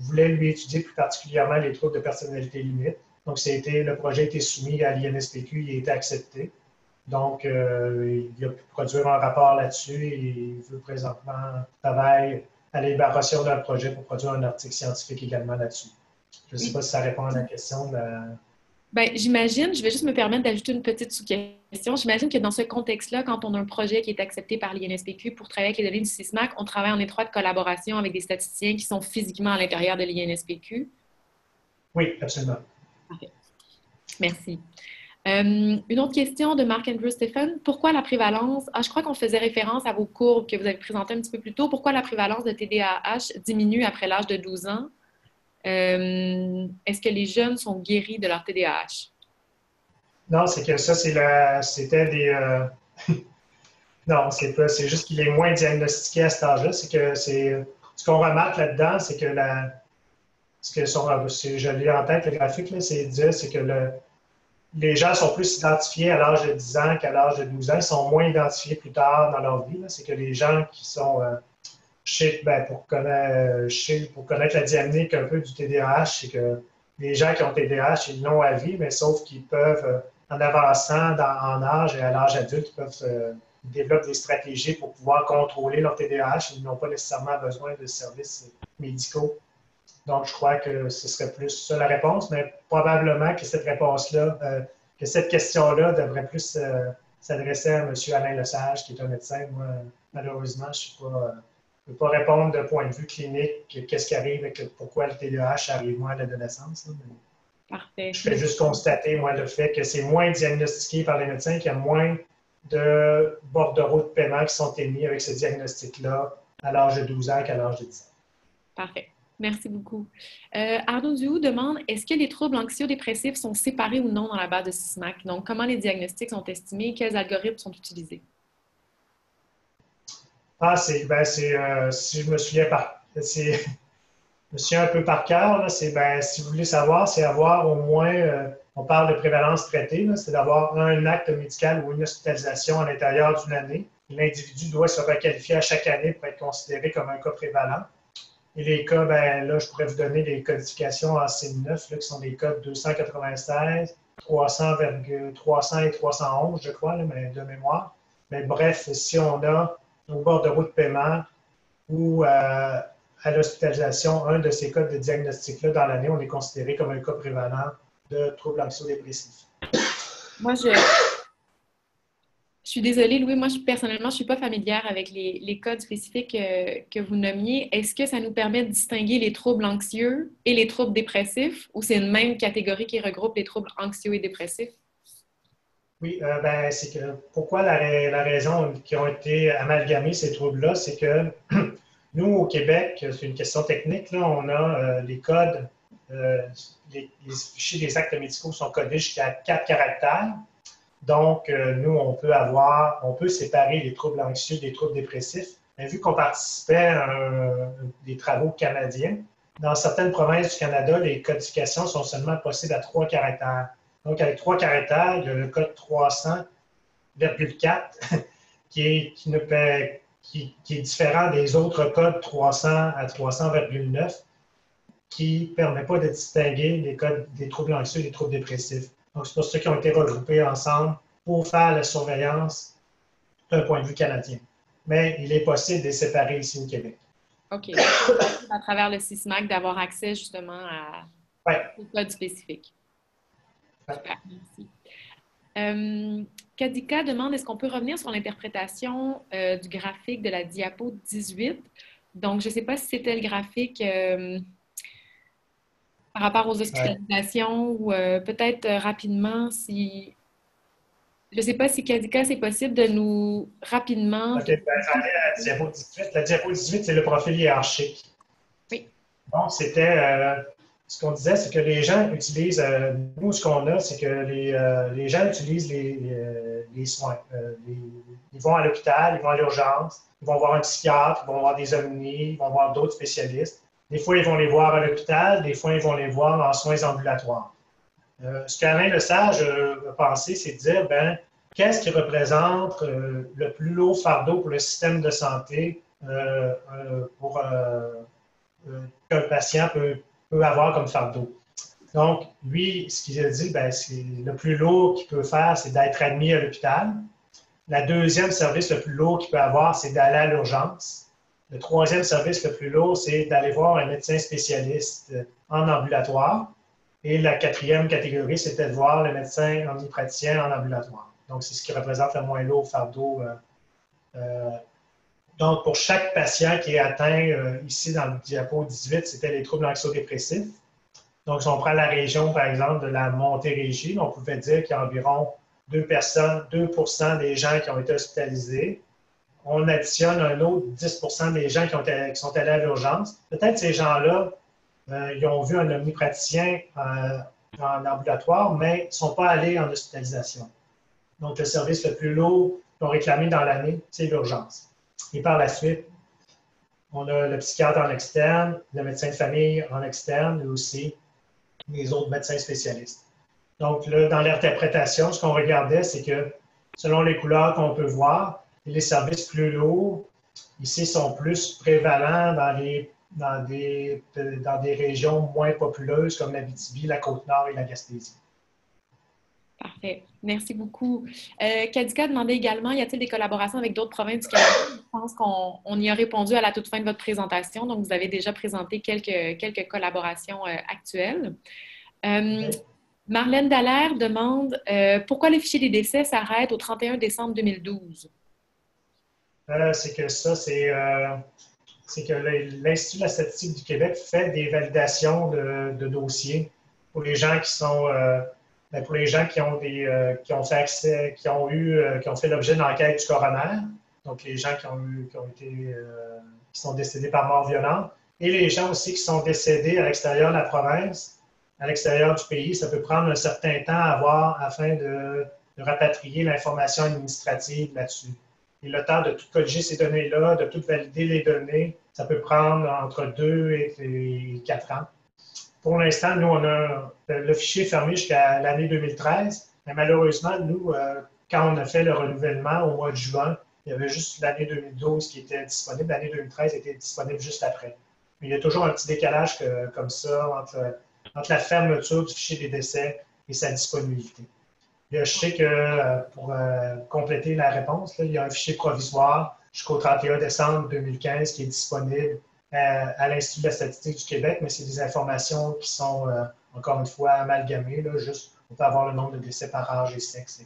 voulait lui étudier plus particulièrement les troubles de personnalité limite. Donc, le projet a été soumis à l'INSPQ, il a été accepté. Donc, il a pu produire un rapport là-dessus et il veut présentement travailler à l'élaboration d'un projet pour produire un article scientifique également là-dessus. Je ne sais pas si ça répond à la question. Bien, j'imagine, je vais juste me permettre d'ajouter une petite sous-question. J'imagine que dans ce contexte-là, quand on a un projet qui est accepté par l'INSPQ pour travailler avec les données du SISMAC, on travaille en étroite collaboration avec des statisticiens qui sont physiquement à l'intérieur de l'INSPQ. Oui, absolument. Parfait. Merci. Une autre question de Marc-Andrew Stephen. Pourquoi la prévalence, je crois qu'on faisait référence à vos courbes que vous avez présentées un petit peu plus tôt, pourquoi la prévalence de TDAH diminue après l'âge de 12 ans? Est-ce que les jeunes sont guéris de leur TDAH? Non, c'est que ça, c'était des... Non, c'est juste qu'il est moins diagnostiqué à cet âge-là. C'est que ce qu'on remarque là-dedans, c'est que je l'ai en tête, le graphique, c'est que les gens sont plus identifiés à l'âge de 10 ans qu'à l'âge de 12 ans. Ils sont moins identifiés plus tard dans leur vie. C'est que les gens qui sont pour connaître la dynamique un peu du TDAH, c'est que les gens qui ont TDAH, ils l'ont à vie, mais sauf qu'ils peuvent, en avançant en âge et à l'âge adulte, ils développent des stratégies pour pouvoir contrôler leur TDAH. Ils n'ont pas nécessairement besoin de services médicaux. Donc, je crois que ce serait plus ça la réponse, mais probablement que cette réponse-là, que cette question-là devrait plus s'adresser à M. Alain Lesage, qui est un médecin. Moi, malheureusement, je ne peux pas répondre de point de vue clinique qu'est-ce qui arrive pourquoi le TDAH arrive moins à l'adolescence. Parfait. Je fais juste constater, moi, le fait que c'est moins diagnostiqué par les médecins, qu'il y a moins de bordereaux de paiement qui sont émis avec ce diagnostic-là à l'âge de 12 ans qu'à l'âge de 10 ans. Parfait. Merci beaucoup. Arnaud Duhoux demande, est-ce que les troubles anxio-dépressifs sont séparés ou non dans la base de SISMAC? Donc, comment les diagnostics sont estimés? Quels algorithmes sont utilisés? Si je me souviens un peu par cœur, si vous voulez savoir, c'est avoir au moins, on parle de prévalence traitée, c'est d'avoir un acte médical ou une hospitalisation à l'intérieur d'une année. L'individu doit se requalifier à chaque année pour être considéré comme un cas prévalent. Et les cas, là, je pourrais vous donner les codifications en C9, qui sont des codes 296, 300 et 311, je crois, mais de mémoire. Mais bref, si on a au bordereau de paiement ou à l'hospitalisation, un de ces codes de diagnostic-là dans l'année, on est considéré comme un cas prévalent de troubles anxio-dépressifs. Moi, je suis désolée, Louis, moi, personnellement, je ne suis pas familière avec les codes spécifiques que vous nommiez. Est-ce que ça nous permet de distinguer les troubles anxieux et les troubles dépressifs ou c'est une même catégorie qui regroupe les troubles anxieux et dépressifs? Oui, ben, c'est que pourquoi la raison qui ont été amalgamés ces troubles-là, c'est que nous, au Québec, c'est une question technique, là, on a les codes, les fichiers des actes médicaux sont codés jusqu'à 4 caractères. Donc, nous, on peut séparer les troubles anxieux des troubles dépressifs. Mais vu qu'on participait à des travaux canadiens, dans certaines provinces du Canada, les codifications sont seulement possibles à 3 caractères. Donc, avec 3 caractères, il y a le code 300,4 qui est différent des autres codes 300 à 300,9 qui ne permet pas de distinguer les codes des troubles anxieux et des troubles dépressifs. Donc, c'est pour ça qu'ils ont été regroupés ensemble pour faire la surveillance d'un point de vue canadien. Mais il est possible de les séparer ici au Québec. OK. À travers le CISMAC, d'avoir accès justement aux codes spécifiques. Super, merci. Kadika demande, est-ce qu'on peut revenir sur l'interprétation du graphique de la diapo 18? Donc, je ne sais pas si c'était le graphique par rapport aux hospitalisations ou peut-être rapidement si... Je ne sais pas si Kadika, c'est possible de nous rapidement... OK, ben, j'en ai la diapo 18. La diapo 18, c'est le profil hiérarchique. Oui. Donc, c'était... ce qu'on disait, c'est que les gens utilisent... nous, ce qu'on a, c'est que les gens utilisent les soins. Ils vont à l'hôpital, ils vont à l'urgence, ils vont voir un psychiatre, ils vont voir des omnis, ils vont voir d'autres spécialistes. Des fois, ils vont les voir à l'hôpital, des fois, ils vont les voir en soins ambulatoires. Ce qu'Alain Lesage a pensé, c'est de dire, ben, qu'est-ce qui représente le plus lourd fardeau pour le système de santé pour qu'un patient peut avoir comme fardeau. Donc, lui, ce qu'il a dit, ben, c'est le plus lourd qu'il peut faire, c'est d'être admis à l'hôpital. Le deuxième service le plus lourd qu'il peut avoir, c'est d'aller à l'urgence. Le troisième service le plus lourd, c'est d'aller voir un médecin spécialiste en ambulatoire. Et la quatrième catégorie, c'était de voir le médecin omnipraticien en ambulatoire. Donc, c'est ce qui représente le moins lourd fardeau. Donc, pour chaque patient qui est atteint, ici dans le diapo 18, c'était les troubles anxio-dépressifs. Donc, si on prend la région, par exemple, de la Montérégie, on pouvait dire qu'il y a environ 2 des gens qui ont été hospitalisés. On additionne un autre 10 des gens qui sont allés à l'urgence. Peut-être ces gens-là, ils ont vu un omnipraticien en ambulatoire, mais ils ne sont pas allés en hospitalisation. Donc, le service le plus lourd qu'on réclamé dans l'année, c'est l'urgence. Et par la suite, on a le psychiatre en externe, le médecin de famille en externe et aussi les autres médecins spécialistes. Donc, là, dans l'interprétation, ce qu'on regardait, c'est que selon les couleurs qu'on peut voir, les services plus lourds, ici, sont plus prévalents dans des régions moins populeuses comme l'Abitibi, la Côte-Nord et la Gaspésie. Parfait. Merci beaucoup. Kadika demandait également, y a-t-il des collaborations avec d'autres provinces du Canada? Je pense qu'on y a répondu à la toute fin de votre présentation. Donc, vous avez déjà présenté quelques collaborations actuelles. Marlène Dallaire demande pourquoi les fichiers des décès s'arrêtent au 31 décembre 2012? C'est que ça, c'est que l'Institut de la statistique du Québec fait des validations de dossiers pour les gens qui sont... pour les gens qui ont fait accès, qui ont fait l'objet d'une enquête du coroner, donc les gens qui sont décédés par mort violente, et les gens aussi qui sont décédés à l'extérieur de la province, à l'extérieur du pays. Ça peut prendre un certain temps à avoir afin de rapatrier l'information administrative là-dessus. Et le temps de tout colliger ces données-là, de tout valider les données, ça peut prendre entre 2 et 4 ans. Pour l'instant, nous, on a le fichier fermé jusqu'à l'année 2013, mais malheureusement, nous, quand on a fait le renouvellement au mois de juin, il y avait juste l'année 2012 qui était disponible. L'année 2013 était disponible juste après. Mais il y a toujours un petit décalage comme ça entre la fermeture du fichier des décès et sa disponibilité. Je sais que pour compléter la réponse, là, il y a un fichier provisoire jusqu'au 31 décembre 2015 qui est disponible à l'Institut de la statistique du Québec, mais c'est des informations qui sont encore une fois, amalgamés, là, juste on peut avoir le nombre de décès par âge et sexe.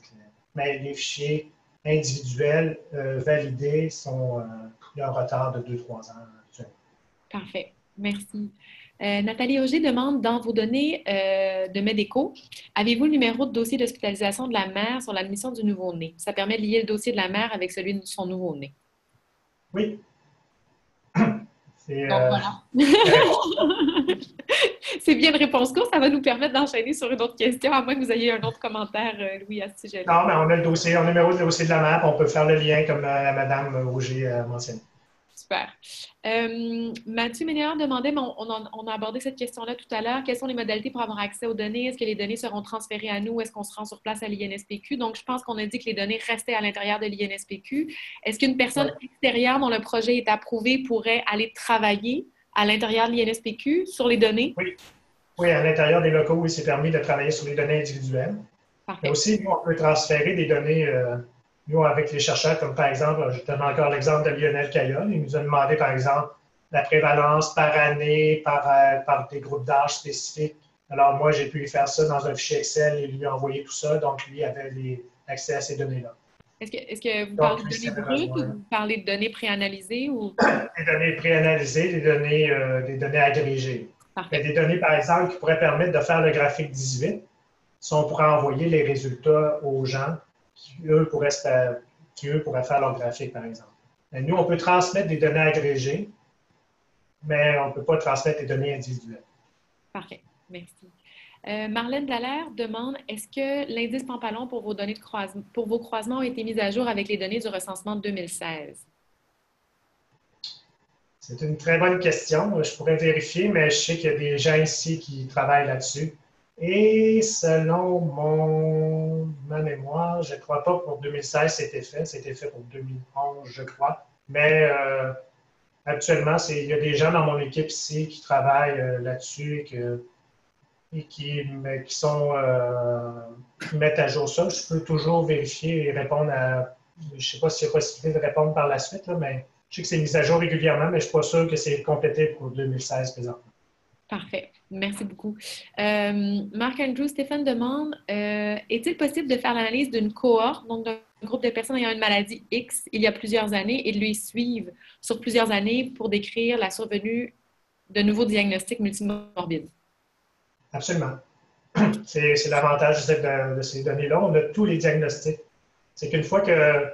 Mais les fichiers individuels validés sont il y a un retard de 2-3 ans actuellement. Parfait. Merci. Nathalie Auger demande, dans vos données de Médéco, avez-vous le numéro de dossier d'hospitalisation de la mère sur l'admission du nouveau-né? Ça permet de lier le dossier de la mère avec celui de son nouveau-né. Oui. C'est Donc, voilà. C'est bien une réponse courte. Ça va nous permettre d'enchaîner sur une autre question, à moins que vous ayez un autre commentaire, Louis, à ce sujet-là. Non, mais on a le dossier, on a le numéro de dossier de la mère, on peut faire le lien comme la Madame Auger a mentionné. Super. Mathieu Ménéard demandait, mais on a abordé cette question-là tout à l'heure, quelles sont les modalités pour avoir accès aux données? Est-ce que les données seront transférées à nous? Est-ce qu'on se rend sur place à l'INSPQ? Donc, je pense qu'on a dit que les données restaient à l'intérieur de l'INSPQ. Est-ce qu'une personne extérieure dont le projet est approuvé pourrait aller travailler à l'intérieur de l'INSPQ sur les données? Oui. Oui, à l'intérieur des locaux, oui, c'est permis de travailler sur les données individuelles. Parfait. Mais aussi, nous, on peut transférer des données, nous, avec les chercheurs, comme par exemple, je donne encore l'exemple de Lionel Caillol. Il nous a demandé, par exemple, la prévalence par année, par des groupes d'âge spécifiques. Alors, moi, j'ai pu lui faire ça dans un fichier Excel et lui envoyer tout ça. Donc, lui avait accès à ces données-là. Est-ce que vous parlez de données brutes ou vous parlez de données préanalysées? Ou... Des données préanalysées, des données agrégées. Mais des données, par exemple, qui pourraient permettre de faire le graphique 18, si on pourrait envoyer les résultats aux gens qui, eux, pourraient faire leur graphique, par exemple. Mais nous, on peut transmettre des données agrégées, mais on ne peut pas transmettre des données individuelles. Parfait. Merci. Marlène Dallaire demande, est-ce que l'indice Pampalon pour vos données pour vos croisements ont été mis à jour avec les données du recensement de 2016? C'est une très bonne question. Je pourrais vérifier, mais je sais qu'il y a des gens ici qui travaillent là-dessus. Et selon ma mémoire, je ne crois pas que pour 2016 c'était fait. C'était fait pour 2011, je crois. Mais actuellement, il y a des gens dans mon équipe ici qui travaillent là-dessus et qui mettent à jour ça. Je peux toujours vérifier et répondre à... Je ne sais pas s'il y a possibilité de répondre par la suite, là, mais je sais que c'est mis à jour régulièrement, mais je ne suis pas sûr que c'est complété pour 2016 présentement. Parfait. Merci beaucoup. Marc-Andrew Stéphane demande, est-il possible de faire l'analyse d'une cohorte, donc d'un groupe de personnes ayant une maladie X il y a plusieurs années et de les suivre sur plusieurs années pour décrire la survenue de nouveaux diagnostics multimorbides? Absolument. C'est l'avantage de ces données-là. On a tous les diagnostics. C'est qu'une fois que,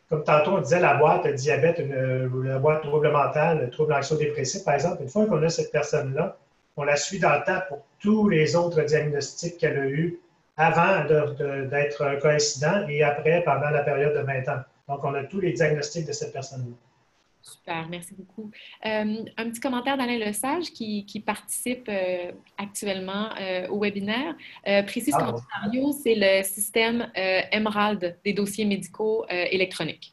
comme tantôt on disait, la boîte diabète, la boîte trouble mental, trouble anxio-dépressif, par exemple, une fois qu'on a cette personne-là, on la suit dans le temps pour tous les autres diagnostics qu'elle a eus avant d'être un cas incident et après, pendant la période de 20 ans. Donc, on a tous les diagnostics de cette personne-là. Super, merci beaucoup. Un petit commentaire d'Alain Lesage qui participe actuellement au webinaire. Précise qu'en Ontario, c'est le système Emerald des dossiers médicaux électroniques.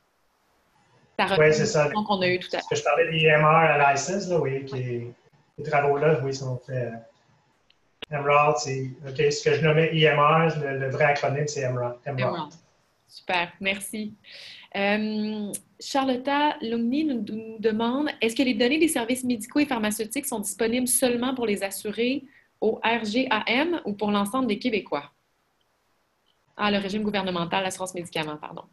Oui, c'est ça. Qu'on a eu tout à l'heure. Je parlais de l'EMR License, là, oui, les travaux-là, oui, sont faits. Emerald, c'est ce que je nommais EMR, le vrai acronyme, c'est Emerald. Super, merci. Charlotta Longny nous demande, est-ce que les données des services médicaux et pharmaceutiques sont disponibles seulement pour les assurés au RGAM ou pour l'ensemble des Québécois? Ah, le régime gouvernemental, l'assurance médicaments, pardon.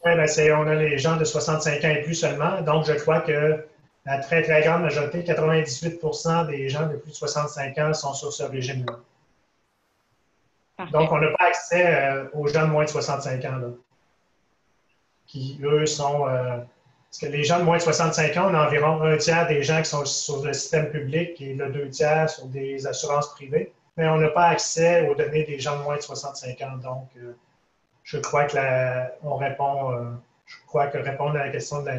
Oui, bien, on a les gens de 65 ans et plus seulement. Donc, je crois que la très, très grande majorité, 98 des gens de plus de 65 ans sont sur ce régime-là. Donc, on n'a pas accès aux gens de moins de 65 ans, là, qui, eux, sont... parce que les gens de moins de 65 ans, on a environ un tiers des gens qui sont sur le système public et le 2 tiers sur des assurances privées. Mais on n'a pas accès aux données des gens de moins de 65 ans. Donc, je crois que répondre à la question de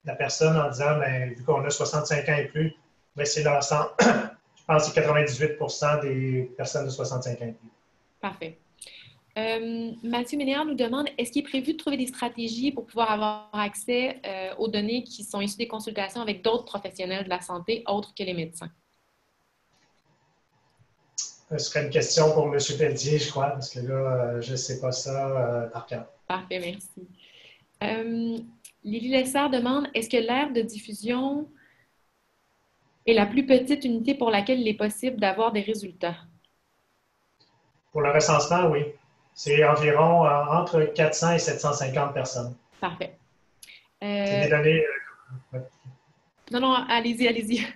la personne en disant, bien, vu qu'on a 65 ans et plus, bien, c'est l'ensemble. Je pense que c'est 98 des personnes de 65 ans et plus. Parfait. Mathieu Ménéard nous demande, est-ce qu'il est prévu de trouver des stratégies pour pouvoir avoir accès aux données qui sont issues des consultations avec d'autres professionnels de la santé autres que les médecins? Ce serait une question pour M. Pelletier, je crois, parce que là, je ne sais pas ça par cœur. Parfait, merci. Lily Lessard demande, est-ce que l'aire de diffusion Et la plus petite unité pour laquelle il est possible d'avoir des résultats? Pour le recensement, oui. C'est environ entre 400 et 750 personnes. Parfait. C'est des données. Non, non, allez-y, allez-y.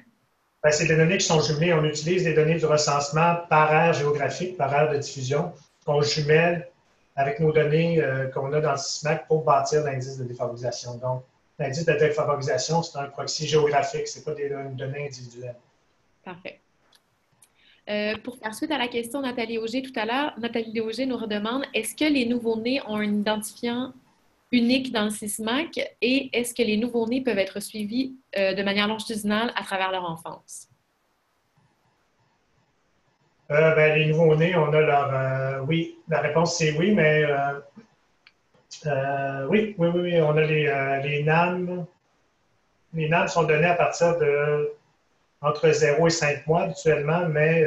Ben, c'est des données qui sont jumelées. On utilise des données du recensement par aire géographique, par aire de diffusion, qu'on jumelle avec nos données qu'on a dans le SISMAC pour bâtir l'indice de défavorisation. Donc, l'indice de défavorisation, c'est un proxy géographique, ce n'est pas des données individuelles. Parfait. Pour faire suite à la question de Nathalie Auger tout à l'heure, Nathalie Auger nous redemande, est-ce que les nouveau-nés ont un identifiant unique dans le SISMAC et est-ce que les nouveau-nés peuvent être suivis de manière longitudinale à travers leur enfance? Ben, les nouveaux-nés, on a leur... oui, la réponse c'est oui, mais oui, on a les NAM. Les NAM sont donnés à partir de entre 0 et 5 mois habituellement, mais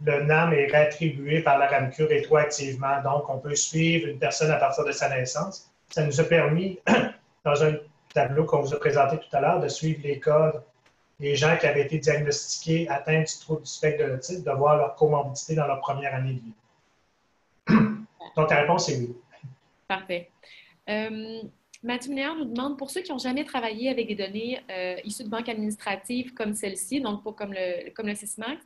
le NAM est réattribué par la RAMQ rétroactivement. Donc, on peut suivre une personne à partir de sa naissance. Ça nous a permis, dans un tableau qu'on vous a présenté tout à l'heure, de suivre les cas des gens qui avaient été diagnostiqués atteints du trouble du spectre de l'autisme, de voir leur comorbidité dans leur première année de vie. Donc, la réponse est oui. Parfait. Mathieu Ménéard nous demande, pour ceux qui n'ont jamais travaillé avec des données issues de banques administratives comme celle-ci, donc pas comme le SISMAX,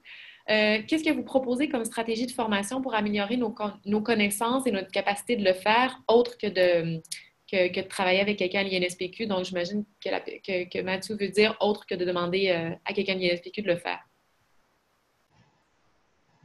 qu'est-ce que vous proposez comme stratégie de formation pour améliorer nos connaissances et notre capacité de le faire, autre que de travailler avec quelqu'un à l'INSPQ? Donc, j'imagine que Mathieu veut dire autre que de demander à quelqu'un de l'INSPQ de le faire.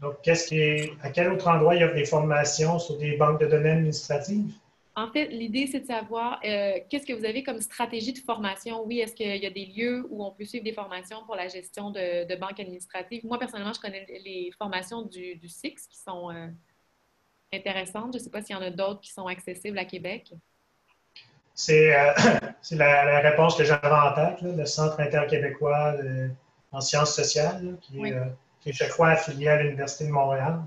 Donc, à quel autre endroit il y a des formations sur des banques de données administratives? En fait, l'idée, c'est de savoir qu'est-ce que vous avez comme stratégie de formation. Oui, est-ce qu'il y a des lieux où on peut suivre des formations pour la gestion de banques administratives? Moi, personnellement, je connais les formations du SIX qui sont intéressantes. Je ne sais pas s'il y en a d'autres qui sont accessibles à Québec. C'est la réponse que j'avais en tête, là, le Centre interquébécois en sciences sociales, là, qui est, je crois, affilié à l'Université de Montréal.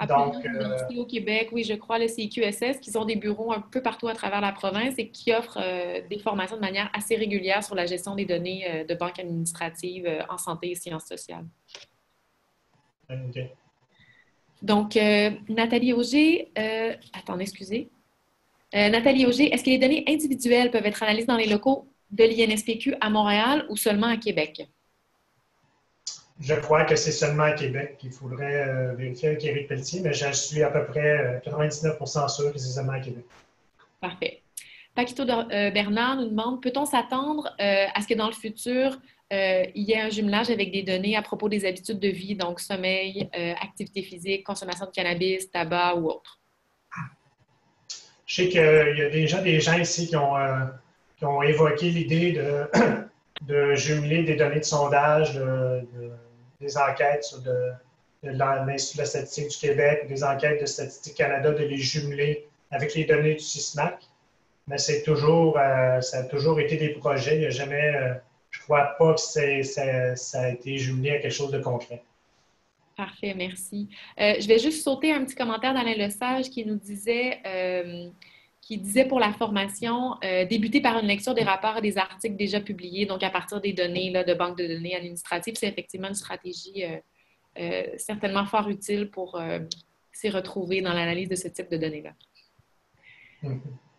À plusieurs universités au Québec, oui, je crois, le CIQSS, qui ont des bureaux un peu partout à travers la province et qui offrent des formations de manière assez régulière sur la gestion des données de banques administratives en santé et sciences sociales. Okay. Donc, Nathalie Auger, attendez, excusez. Nathalie Auger, est-ce que les données individuelles peuvent être analysées dans les locaux de l'INSPQ à Montréal ou seulement à Québec? Je crois que c'est seulement à Québec qu'il faudrait vérifier avec Éric Pelletier, mais je suis à peu près 99% sûr que c'est seulement à Québec. Parfait. Paquito Bernard nous demande, peut-on s'attendre à ce que dans le futur, il y ait un jumelage avec des données à propos des habitudes de vie, donc sommeil, activité physique, consommation de cannabis, tabac ou autre? Je sais qu'il y a déjà des gens ici qui ont évoqué l'idée de jumeler des données de sondage, des enquêtes sur de l'Institut de la statistique du Québec, des enquêtes de Statistique Canada, de les jumeler avec les données du SISMAC. Mais ça a toujours été des projets. Il n'y a jamais, je ne crois pas que ça a été jumelé à quelque chose de concret. Parfait, merci. Je vais juste sauter un petit commentaire d'Alain Lesage qui nous disait, pour la formation, débuter par une lecture des rapports et des articles déjà publiés, donc à partir des données là, de banques de données administratives, c'est effectivement une stratégie certainement fort utile pour s'y retrouver dans l'analyse de ce type de données-là.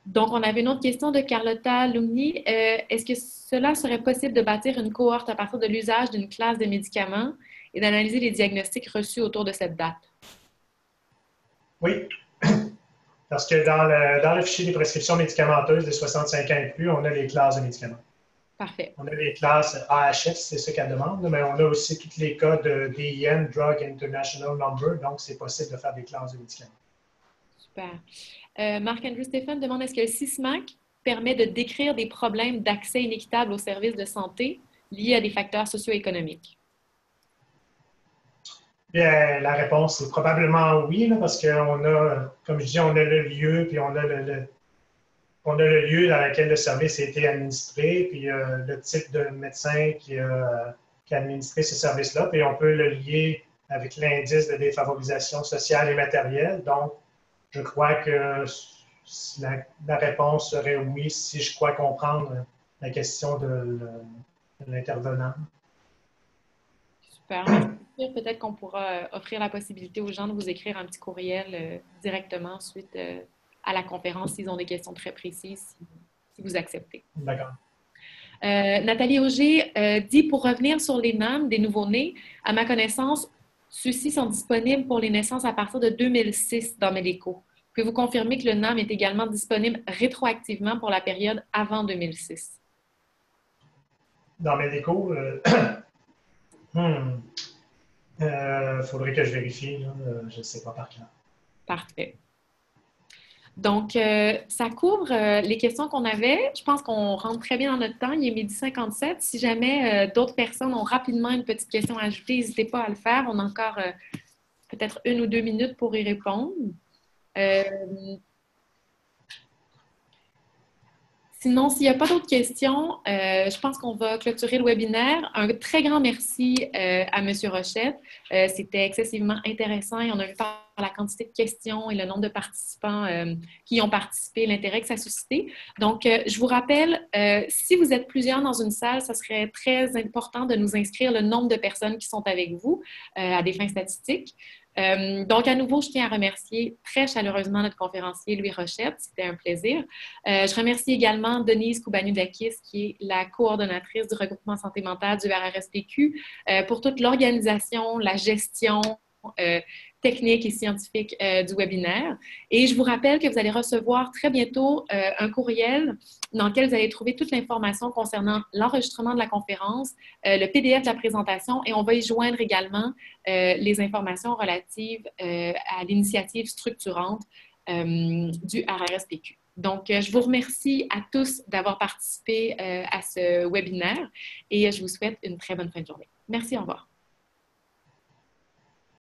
Donc, on avait une autre question de Carlotta Lumni. Est-ce que cela serait possible de bâtir une cohorte à partir de l'usage d'une classe de médicaments et d'analyser les diagnostics reçus autour de cette date? Oui, parce que dans le fichier des prescriptions médicamenteuses des 65 ans et plus, on a les classes de médicaments. Parfait. On a les classes AHS, c'est ce qu'elle demande, mais on a aussi tous les cas de DIN, Drug International Number, donc c'est possible de faire des classes de médicaments. Super. Marc-Andrew Stéphane demande, est-ce que le SISMAC permet de décrire des problèmes d'accès inéquitable aux services de santé liés à des facteurs socio-économiques? Bien, la réponse est probablement oui, là, parce qu'on a, comme je dis, on a le lieu, puis on a le lieu dans lequel le service a été administré, puis le type de médecin qui a administré ce service-là, puis on peut le lier avec l'indice de défavorisation sociale et matérielle. Donc, je crois que la réponse serait oui si je crois comprendre la question de l'intervenant. Super. Merci. Peut-être qu'on pourra offrir la possibilité aux gens de vous écrire un petit courriel directement suite à la conférence s'ils ont des questions très précises, si vous acceptez. D'accord. Nathalie Auger dit, pour revenir sur les NAM des nouveau-nés, à ma connaissance, ceux-ci sont disponibles pour les naissances à partir de 2006 dans Médico. Pouvez-vous confirmer que le NAM est également disponible rétroactivement pour la période avant 2006? Dans Médico, faudrait que je vérifie. Là. Je ne sais pas par cœur. Parfait. Donc, ça couvre les questions qu'on avait. Je pense qu'on rentre très bien dans notre temps. Il est 12h57. Si jamais d'autres personnes ont rapidement une petite question à ajouter, n'hésitez pas à le faire. On a encore peut-être 1 ou 2 minutes pour y répondre. Sinon, s'il n'y a pas d'autres questions, je pense qu'on va clôturer le webinaire. Un très grand merci à M. Rochette. C'était excessivement intéressant et on a vu par la quantité de questions et le nombre de participants qui ont participé, l'intérêt que ça a suscité. Donc, je vous rappelle, si vous êtes plusieurs dans une salle, ça serait très important de nous inscrire le nombre de personnes qui sont avec vous à des fins statistiques. Donc, à nouveau, je tiens à remercier très chaleureusement notre conférencier Louis Rochette. C'était un plaisir. Je remercie également Denise Koubaniou-Dakis, qui est la coordonnatrice du regroupement santé mentale du RRSPQ, pour toute l'organisation, la gestion technique et scientifique du webinaire. Et je vous rappelle que vous allez recevoir très bientôt un courriel dans lequel vous allez trouver toute l'information concernant l'enregistrement de la conférence, le PDF de la présentation, et on va y joindre également les informations relatives à l'initiative structurante du RRSPQ. Donc, je vous remercie à tous d'avoir participé à ce webinaire et je vous souhaite une très bonne fin de journée. Merci, au revoir.